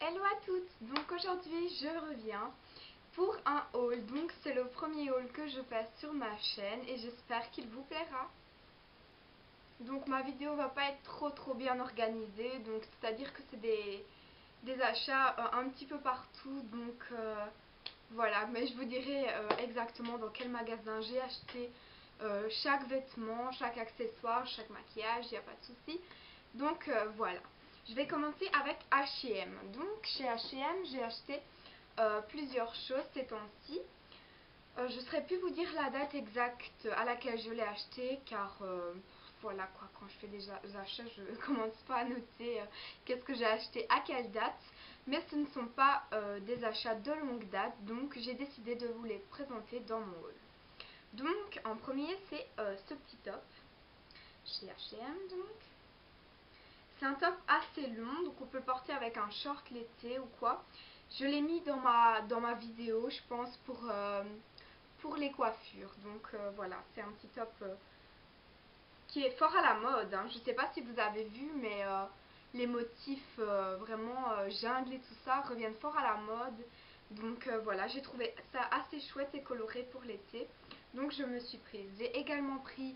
Hello à toutes, donc aujourd'hui je reviens pour un haul, donc c'est le premier haul que je fais sur ma chaîne et j'espère qu'il vous plaira. Donc ma vidéo va pas être trop bien organisée, donc c'est à dire que c'est des achats un petit peu partout, donc voilà, mais je vous dirai exactement dans quel magasin j'ai acheté chaque vêtement, chaque accessoire, chaque maquillage, il n'y a pas de souci. Donc voilà. Je vais commencer avec H&M. Donc chez H&M, j'ai acheté plusieurs choses ces temps-ci. Je ne saurais plus vous dire la date exacte à laquelle je l'ai acheté car voilà quoi, quand je fais des achats, je ne commence pas à noter qu'est-ce que j'ai acheté à quelle date. Mais ce ne sont pas des achats de longue date, donc j'ai décidé de vous les présenter dans mon haul. Donc en premier c'est ce petit top chez H&M donc. C'est un top assez long, donc on peut le porter avec un short l'été ou quoi. Je l'ai mis dans ma vidéo, je pense, pour les coiffures. Donc voilà, c'est un petit top qui est fort à la mode. Hein. Je ne sais pas si vous avez vu, mais les motifs vraiment jungle et tout ça reviennent fort à la mode. Donc voilà, j'ai trouvé ça assez chouette et coloré pour l'été. Donc je me suis prise. J'ai également pris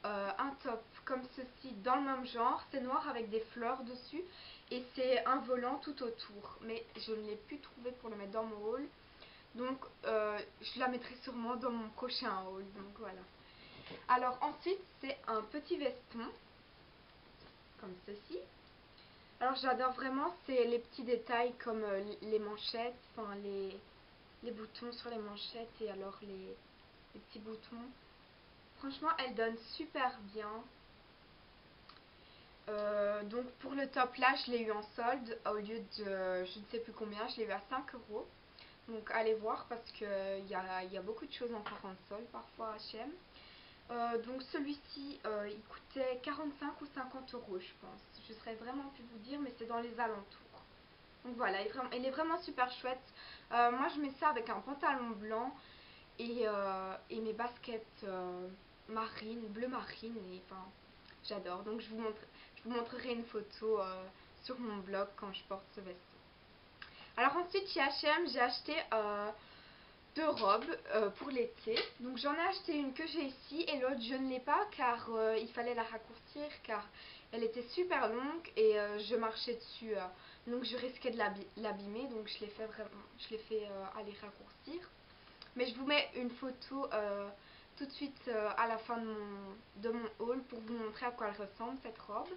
un top comme ceci dans le même genre. C'est noir avec des fleurs dessus. Et c'est un volant tout autour. Mais je ne l'ai plus trouvé pour le mettre dans mon haul. Donc je la mettrai sûrement dans mon prochain haul. Donc voilà. Alors ensuite c'est un petit veston comme ceci. Alors j'adore vraiment, c'est les petits détails comme les manchettes, enfin les boutons sur les manchettes et alors les petits boutons. Franchement elle donne super bien. Donc pour le top là je l'ai eu en solde au lieu de je ne sais plus combien, je l'ai eu à 5 euros. Donc allez voir parce qu'il y a beaucoup de choses encore en solde parfois à H&M. Donc celui-ci il coûtait 45 ou 50 euros je pense. Je ne saurais vraiment plus vous dire mais c'est dans les alentours. Donc voilà, il est vraiment super chouette. Moi je mets ça avec un pantalon blanc et mes baskets marine, bleu marine et enfin j'adore. Donc je vous montrerai une photo sur mon blog quand je porte ce veston. Alors ensuite chez H&M j'ai acheté deux robes pour l'été. Donc j'en ai acheté une que j'ai ici et l'autre je ne l'ai pas car il fallait la raccourcir car elle était super longue et je marchais dessus donc je risquais de l'abîmer donc je l'ai fait aller raccourcir. Mais je vous mets une photo tout de suite à la fin de mon haul pour vous montrer à quoi elle ressemble cette robe.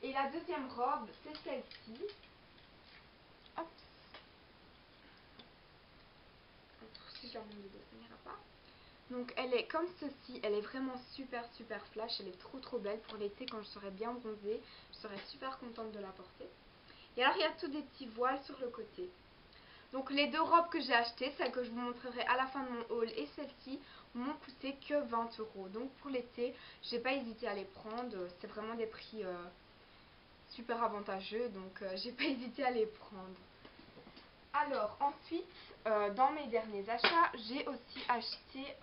Et la deuxième robe c'est celle-ci. Hop. Si je la montre de ça n'ira pas. Donc elle est comme ceci, elle est vraiment super flash, elle est trop belle pour l'été quand je serai bien bronzée, je serai super contente de la porter. Et alors il y a tous des petits voiles sur le côté. Donc les deux robes que j'ai achetées, celles que je vous montrerai à la fin de mon haul et celle-ci, m'ont coûté que 20 euros. Donc pour l'été, j'ai pas hésité à les prendre, c'est vraiment des prix super avantageux, donc j'ai pas hésité à les prendre. Alors ensuite, dans mes derniers achats, j'ai aussi acheté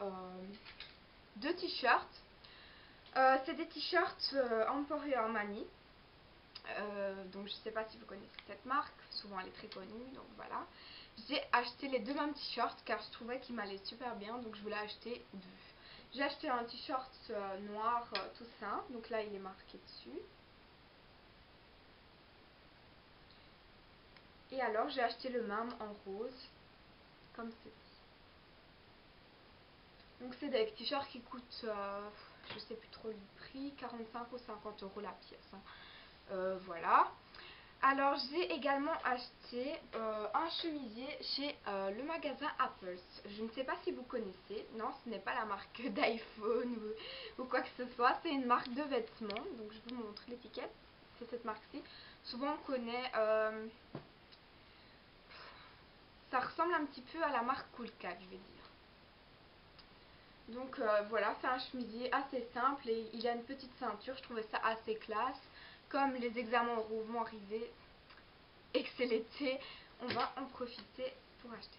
deux t-shirts. C'est des t-shirts Emporio Armani. Donc je sais pas si vous connaissez cette marque, souvent elle est très connue, donc voilà. J'ai acheté les deux mêmes t-shirts car je trouvais qu'ils m'allaient super bien, donc je voulais acheter deux. J'ai acheté un t-shirt noir tout simple, donc là il est marqué dessus. Et alors j'ai acheté le même en rose, comme ceci. Donc c'est des t-shirts qui coûtent, je sais plus trop le prix, 45 ou 50 euros la pièce. Hein. Voilà. Alors j'ai également acheté un chemisier chez le magasin Apples. Je ne sais pas si vous connaissez. Non, ce n'est pas la marque d'iPhone ou quoi que ce soit. C'est une marque de vêtements. Donc je vous montre l'étiquette. C'est cette marque-ci. Souvent on connaît... ça ressemble un petit peu à la marque Cool Cat, je vais dire. Donc voilà, c'est un chemisier assez simple et il a une petite ceinture. Je trouvais ça assez classe. Comme les examens oraux vont arriver et que c'est l'été, on va en profiter pour acheter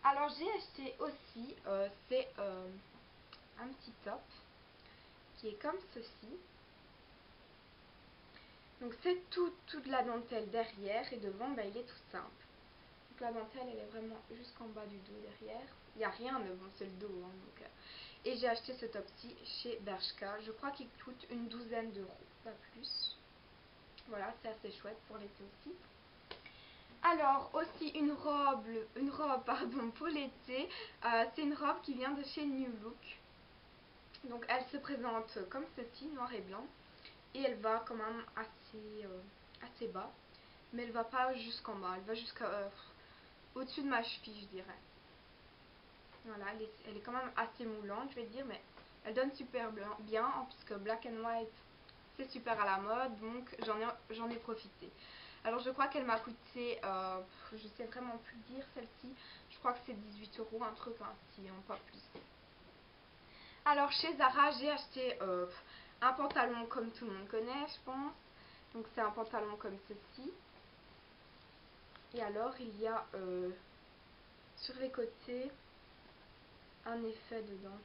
ça. Alors j'ai acheté aussi, c'est un petit top qui est comme ceci. Donc c'est tout de la dentelle derrière et devant bah, il est tout simple. Donc la dentelle elle est vraiment jusqu'en bas du dos derrière. Il n'y a rien mais bon c'est le dos. Hein, donc, et j'ai acheté ce top-ci chez Bershka. Je crois qu'il coûte une douzaine d'euros, pas plus. Voilà, c'est assez chouette pour l'été aussi. Alors aussi une robe pardon, pour l'été. C'est une robe qui vient de chez New Look. Donc elle se présente comme ceci, noir et blanc. Et elle va quand même assez bas. Mais elle va pas jusqu'en bas. Elle va jusqu'à au-dessus de ma cheville, je dirais. Voilà, elle est quand même assez moulante, je vais dire. Mais elle donne super bien. Puisque black and white, c'est super à la mode. Donc j'en ai profité. Alors je crois qu'elle m'a coûté, je sais vraiment plus dire celle-ci. Je crois que c'est 18 euros, un truc ainsi, hein, pas plus. Alors chez Zara, j'ai acheté un pantalon comme tout le monde connaît, je pense. Donc c'est un pantalon comme ceci. Et alors il y a sur les côtés un effet dedans.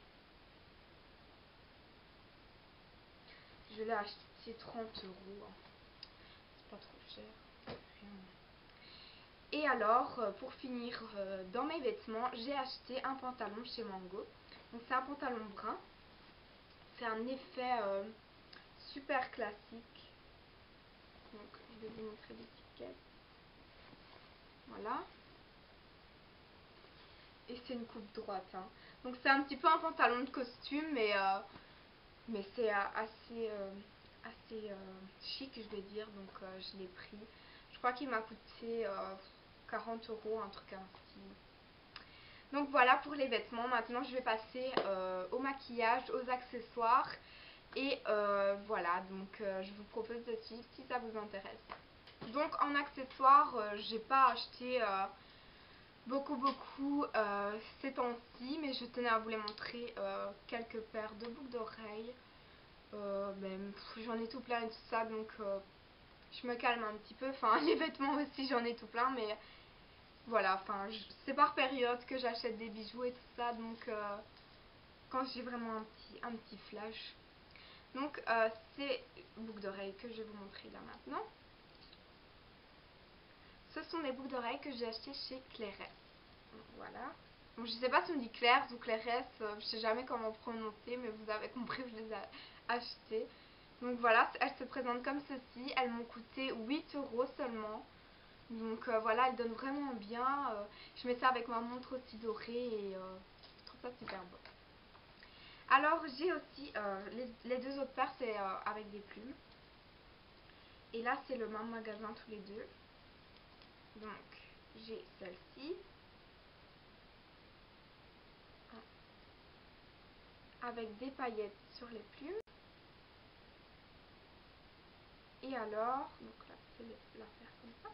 Je l'ai acheté 30 euros. Hein. C'est pas trop cher. Et alors, pour finir dans mes vêtements, j'ai acheté un pantalon chez Mango. Donc c'est un pantalon brun. C'est un effet super classique. Donc je vais vous montrer l'étiquette. Voilà. Et c'est une coupe droite. Hein. Donc c'est un petit peu un pantalon de costume, mais c'est assez chic, je vais dire. Donc je l'ai pris. Je crois qu'il m'a coûté 40 euros, un truc ainsi. Donc voilà pour les vêtements. Maintenant je vais passer au maquillage, aux accessoires. Et voilà, donc je vous propose de suivre si ça vous intéresse. Donc en accessoires, j'ai pas acheté beaucoup ces temps-ci, mais je tenais à vous les montrer quelques paires de boucles d'oreilles. J'en ai tout plein et tout ça, donc je me calme un petit peu. Enfin, les vêtements aussi, j'en ai tout plein, mais voilà, enfin, c'est par période que j'achète des bijoux et tout ça, donc quand j'ai vraiment un petit flash. Donc ces boucles d'oreilles que je vais vous montrer là maintenant. Ce sont des boucles d'oreilles que j'ai achetées chez Clairesse. Voilà. Bon, je sais pas si on dit Claire ou Clairesse, je sais jamais comment prononcer, mais vous avez compris, je les ai achetées. Donc voilà, elles se présentent comme ceci. Elles m'ont coûté 8 euros seulement. Donc voilà, elles donnent vraiment bien. Je mets ça avec ma montre aussi dorée et je trouve ça super beau. Alors j'ai aussi les deux autres paires, c'est avec des plumes. Et là c'est le même magasin tous les deux. Donc j'ai celle-ci. Avec des paillettes sur les plumes. Et alors, donc là c'est la paire comme ça.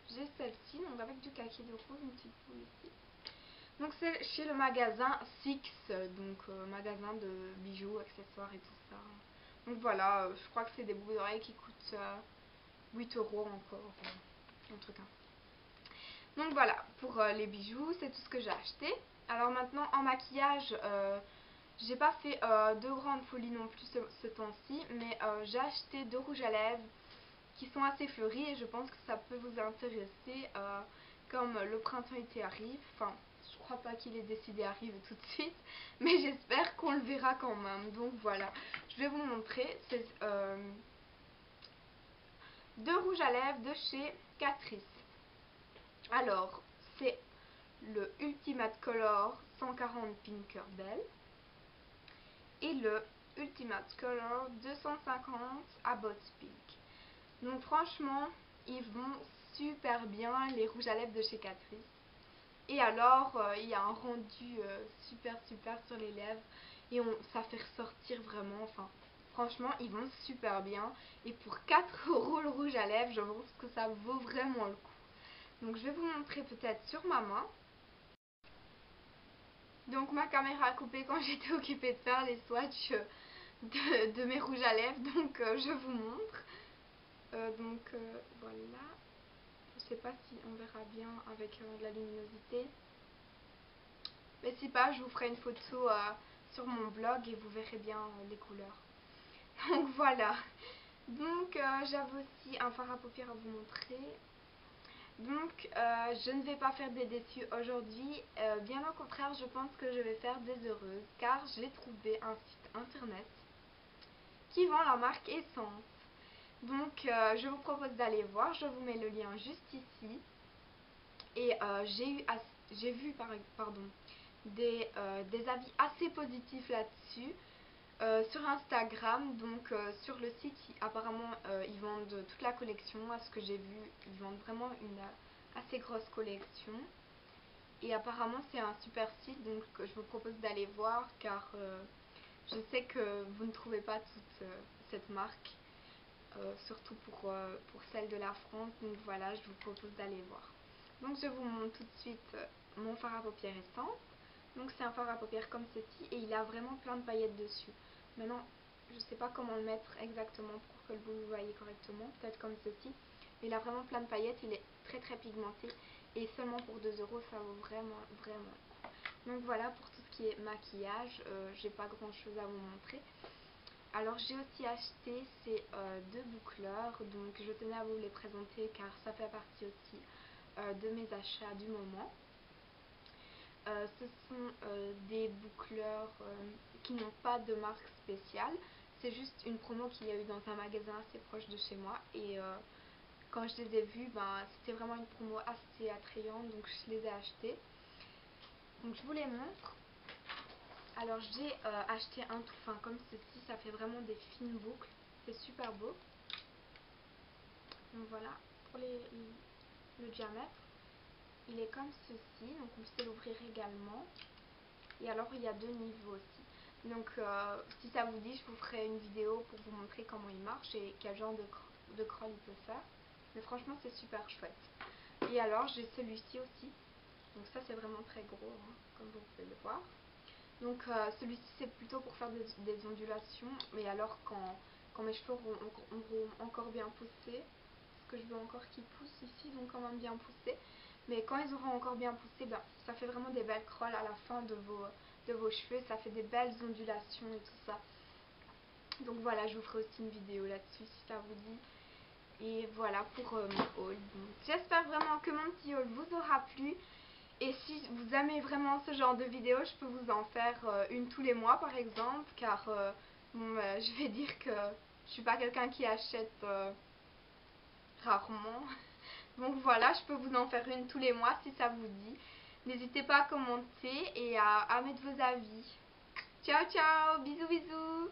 J'ai celle-ci, donc avec du kaki de rose, une petite boule ici. Donc c'est chez le magasin Six, donc magasin de bijoux, accessoires et tout ça. Donc voilà, je crois que c'est des boucles d'oreilles qui coûtent 8 euros encore, un truc ainsi. Donc voilà, pour les bijoux, c'est tout ce que j'ai acheté. Alors maintenant, en maquillage, j'ai pas fait de grandes folies non plus ce temps-ci, mais j'ai acheté deux rouges à lèvres qui sont assez fleuris et je pense que ça peut vous intéresser comme le printemps-été arrive. Enfin, je crois pas qu'il est décidé à arriver tout de suite, mais j'espère qu'on le verra quand même. Donc voilà, je vais vous montrer. C'est deux rouges à lèvres de chez Catrice. Alors, c'est le Ultimate Color 140 Pinker Bell et le Ultimate Color 250 About Pink. Donc franchement, ils vont super bien, les rouges à lèvres de chez Catrice. Et alors, il y a un rendu super sur les lèvres. Et ça fait ressortir vraiment, enfin, franchement, ils vont super bien. Et pour 4 euros le rouge à lèvres, je pense que ça vaut vraiment le coup. Donc je vais vous montrer peut-être sur ma main. Donc ma caméra a coupé quand j'étais occupée de faire les swatchs de mes rouges à lèvres. Donc je vous montre. Voilà. Je sais pas si on verra bien avec la luminosité. Mais si pas, je vous ferai une photo sur mon blog et vous verrez bien les couleurs. Donc voilà. Donc j'avais aussi un fard à paupières à vous montrer. Donc je ne vais pas faire des déçus aujourd'hui, bien au contraire je pense que je vais faire des heureuses car j'ai trouvé un site internet qui vend la marque Essence. Donc je vous propose d'aller voir, je vous mets le lien juste ici. Et j'ai vu des avis assez positifs là-dessus. Sur Instagram, donc sur le site, apparemment ils vendent toute la collection. À ce que j'ai vu, ils vendent vraiment une assez grosse collection. Et apparemment c'est un super site, donc je vous propose d'aller voir car je sais que vous ne trouvez pas toute cette marque, surtout pour celle de la France. Donc voilà, je vous propose d'aller voir. Donc je vous montre tout de suite mon fard à paupières Essence. Donc c'est un fard à paupières comme ceci et il a vraiment plein de paillettes dessus. Maintenant, je ne sais pas comment le mettre exactement pour que vous le voyez correctement, peut-être comme ceci. Mais il a vraiment plein de paillettes, il est très très pigmenté et seulement pour 2 euros ça vaut vraiment vraiment. Donc voilà pour tout ce qui est maquillage, j'ai pas grand chose à vous montrer. Alors j'ai aussi acheté ces deux boucleurs, donc je tenais à vous les présenter car ça fait partie aussi de mes achats du moment. Ce sont des boucleurs qui n'ont pas de marque spéciale, c'est juste une promo qu'il y a eu dans un magasin assez proche de chez moi et quand je les ai vus, c'était vraiment une promo assez attrayante, donc je les ai achetés. Donc je vous les montre. Alors j'ai acheté un tout fin comme ceci, ça fait vraiment des fines boucles, c'est super beau. Donc voilà, pour le diamètre, il est comme ceci, donc on peut l'ouvrir également. Et alors il y a deux niveaux aussi. Donc si ça vous dit, je vous ferai une vidéo pour vous montrer comment il marche et quel genre de crawl il peut faire. Mais franchement c'est super chouette. Et alors j'ai celui-ci aussi. Donc ça c'est vraiment très gros, hein, comme vous pouvez le voir. Donc celui-ci c'est plutôt pour faire des ondulations. Mais alors quand mes cheveux auront encore bien poussé, parce que je veux encore qu'ils poussent ici, donc quand même bien poussé. Mais quand ils auront encore bien poussé, ça fait vraiment des belles crolles à la fin de vos cheveux. Ça fait des belles ondulations et tout ça. Donc voilà, je vous ferai aussi une vidéo là-dessus si ça vous dit. Et voilà pour mon haul. J'espère vraiment que mon petit haul vous aura plu. Et si vous aimez vraiment ce genre de vidéo, je peux vous en faire une tous les mois par exemple. Car je vais dire que je suis pas quelqu'un qui achète rarement. Donc voilà, je peux vous en faire une tous les mois si ça vous dit. N'hésitez pas à commenter et à mettre vos avis. Ciao ciao, bisous bisous.